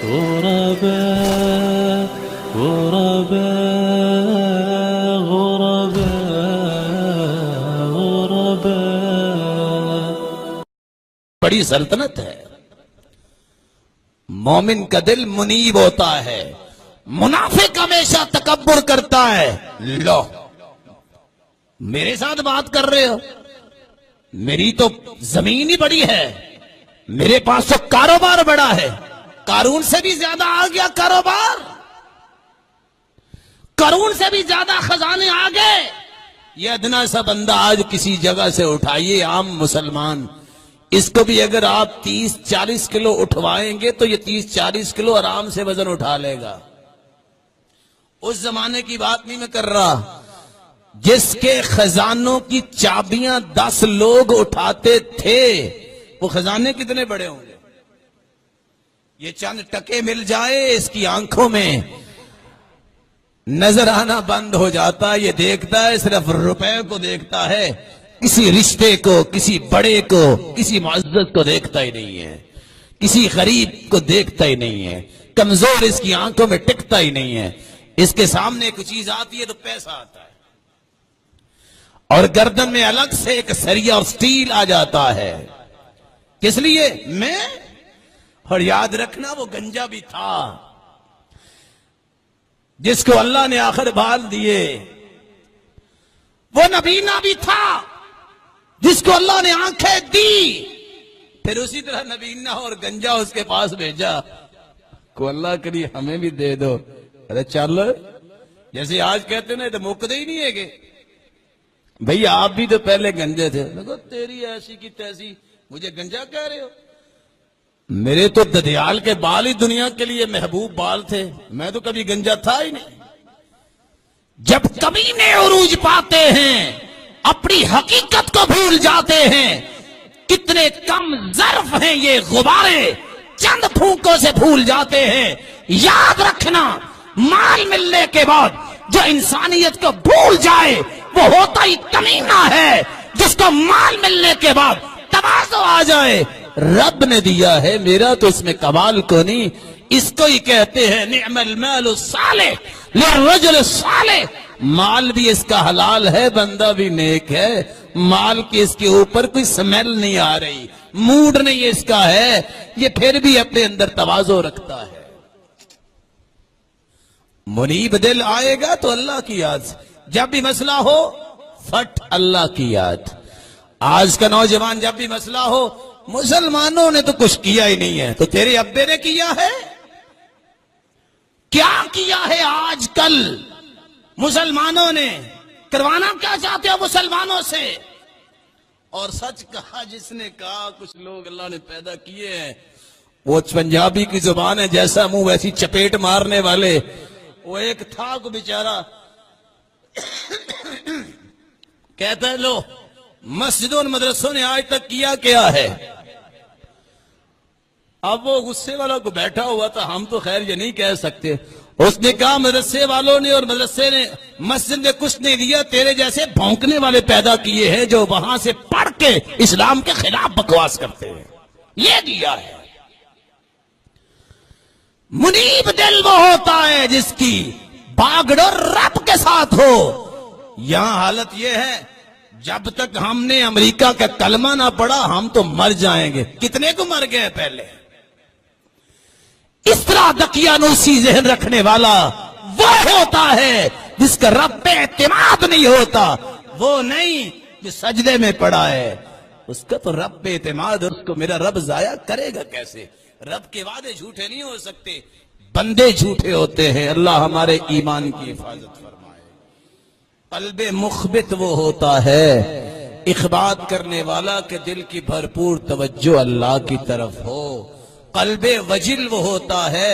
غرباء غرباء غرباء غرباء. بڑی سلطنت ہے. مومن کا دل منیب ہوتا ہے، منافق ہمیشہ تکبر کرتا ہے. لو میرے ساتھ بات کر رہے ہو، میری تو زمین ہی بڑی ہے، میرے پاس تو کاروبار بڑا ہے. قارون سے بھی زیادہ آ گیا کاروبار، قارون سے بھی زیادہ خزانے آ گئے. یہ ادنا سا بندہ آج کسی جگہ سے اٹھائیے، عام مسلمان، اس کو بھی اگر آپ 30-40 کلو اٹھوائیں گے تو یہ 30-40 کلو آرام سے وزن اٹھا لے گا. اس زمانے کی بات نہیں میں کر رہا جس کے خزانوں کی چابیاں 10 لوگ اٹھاتے تھے. وہ خزانے کتنے بڑے ہوں گے؟ یہ چند ٹکے مل جائے اس کی آنکھوں میں نظر آنا بند ہو جاتا. یہ دیکھتا ہے صرف روپے کو دیکھتا ہے، کسی رشتے کو، کسی بڑے کو، کسی معزز کو دیکھتا ہی نہیں ہے، کسی غریب کو دیکھتا ہی نہیں ہے. کمزور اس کی آنکھوں میں ٹکتا ہی نہیں ہے. اس کے سامنے کوئی چیز آتی ہے تو پیسہ آتا ہے، اور گردن میں الگ سے ایک سریا اور سٹیل آ جاتا ہے. کس لیے؟ میں. اور یاد رکھنا وہ گنجا بھی تھا جس کو اللہ نے آخر بال دیے، وہ نبینا بھی تھا جس کو اللہ نے آنکھیں دی، پھر اسی طرح نبینا اور گنجا اس کے پاس بھیجا کو اللہ کری ہمیں بھی دے دو. ارے چلو، جیسے آج کہتے نا تو مکدے ہی نہیں ہے کہ بھئی آپ بھی تو پہلے گنجے تھے. دیکھو تیری ایسی کی تیسی مجھے گنجا کہہ رہے ہو. میرے تو ددیال کے بال ہی دنیا کے لیے محبوب بال تھے، میں تو کبھی گنجا تھا ہی نہیں. جب کمینے عروج پاتے ہیں اپنی حقیقت کو بھول جاتے ہیں. کتنے کم ظرف ہیں یہ غبارے، چند پھونکوں سے بھول جاتے ہیں. یاد رکھنا مال ملنے کے بعد جو انسانیت کو بھول جائے وہ ہوتا ہی کمینہ ہے. جس کو مال ملنے کے بعد تواضع آ جائے، رب نے دیا ہے میرا تو اس میں کمال کو نہیں. اس کو ہی کہتے ہیں نعم المال الصالح للرجل الصالح. مال بھی اس کا حلال ہے، بندہ بھی نیک ہے. مال کی اس کے اوپر کوئی سمیل نہیں آ رہی، موڈ نہیں اس کا ہے، یہ پھر بھی اپنے اندر تواضع رکھتا ہے. منیب دل آئے گا تو اللہ کی یاد، جب بھی مسئلہ ہو فٹ اللہ کی یاد. آج کا نوجوان جب بھی مسئلہ ہو مسلمانوں نے تو کچھ کیا ہی نہیں ہے، تو تیرے ابے نے کیا ہے؟ کیا کیا ہے آج کل مسلمانوں نے؟ کروانا کیا چاہتے ہو مسلمانوں سے؟ اور سچ کہا جس نے کہا، کچھ لوگ اللہ نے پیدا کیے ہیں وہ پنجابی کی زبان ہے، جیسا منہ ویسی چپیٹ مارنے والے. وہ ایک تھا کو بیچارہ کہتا ہے لو مسجدوں اور مدرسوں نے آج تک کیا ہے. اب وہ غصے والا کو بیٹھا ہوا تھا، ہم تو خیر یہ نہیں کہہ سکتے. اس نے کہا مدرسے والوں نے اور مدرسے نے مسجد نے کچھ نہیں دیا، تیرے جیسے بھونکنے والے پیدا کیے ہیں جو وہاں سے پڑھ کے اسلام کے خلاف بکواس کرتے ہیں، یہ دیا ہے. منیب دل وہ ہوتا ہے جس کی باگڈور رب کے ساتھ ہو. یہاں حالت یہ ہے جب تک ہم نے امریکہ کا کلمہ نہ پڑھا ہم تو مر جائیں گے. کتنے کو مر گئے پہلے. اس طرح دقیانوسی ذہن رکھنے والا وہ ہوتا ہے جس کا رب پہ اعتماد نہیں ہوتا. وہ نہیں جو سجدے میں پڑا ہے، اس کا تو رب پہ اعتماد، اس کو میرا رب ضائع کرے گا کیسے؟ رب کے وعدے جھوٹے نہیں ہو سکتے، بندے جھوٹے ہوتے ہیں. اللہ ہمارے ایمان کی حفاظت فرمائے. قلب مخبت وہ ہوتا ہے اخبات کرنے والا کہ دل کی بھرپور توجہ اللہ کی طرف ہو. قلب وجل وہ ہوتا ہے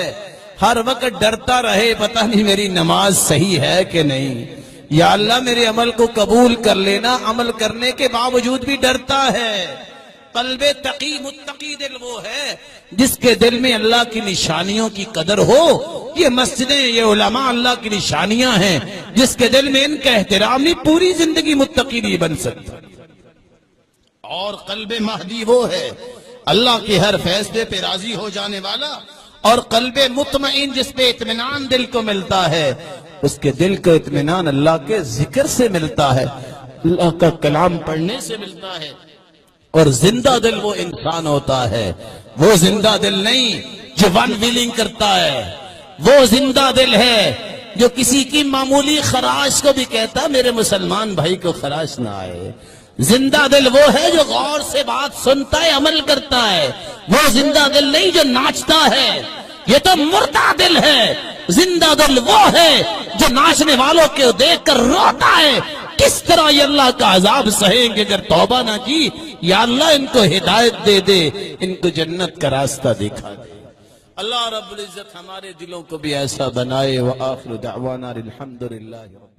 ہر وقت ڈرتا رہے پتہ نہیں میری نماز صحیح ہے کہ نہیں، یا اللہ میرے عمل کو قبول کر لینا. عمل کرنے کے باوجود بھی ڈرتا ہے. قلب تقی متقی دل وہ ہے جس کے دل میں اللہ کی نشانیوں کی قدر ہو. یہ مسجدیں، یہ علماء اللہ کی نشانیاں ہیں. جس کے دل میں ان کا احترام نہیں، پوری زندگی متقی نہیں بن سکتا. اور قلب مہدی وہ ہے اللہ کے ہر فیصلے پہ راضی ہو جانے والا اور قلب مطمئن جس پہ اطمینان دل کو ملتا ہے، اس کے دل کو اطمینان اللہ کے ذکر سے ملتا ہے، اللہ کا کلام پڑھنے سے ملتا ہے۔ اور زندہ دل وہ انسان ہوتا ہے، وہ زندہ دل نہیں جو ون ویلنگ کرتا ہے، وہ زندہ دل ہے جو کسی کی معمولی خراش کو بھی کہتا میرے مسلمان بھائی کو خراش نہ آئے۔ زندہ دل وہ ہے جو غور سے بات سنتا ہے، عمل کرتا ہے، وہ زندہ دل نہیں جو ناچتا ہے، یہ تو مردہ دل ہے۔ زندہ دل وہ ہے جو ناچنے والوں کے دیکھ کر روتا ہے، کس طرح یہ اللہ کا عذاب سہیں گے اگر توبہ نہ کی۔ یا اللہ ان کو ہدایت دے دے، ان کو جنت کا راستہ دکھا دے۔ اللہ رب العزت ہمارے دلوں کو بھی ایسا بنائے۔ وآخر دعوانا الحمدللہ۔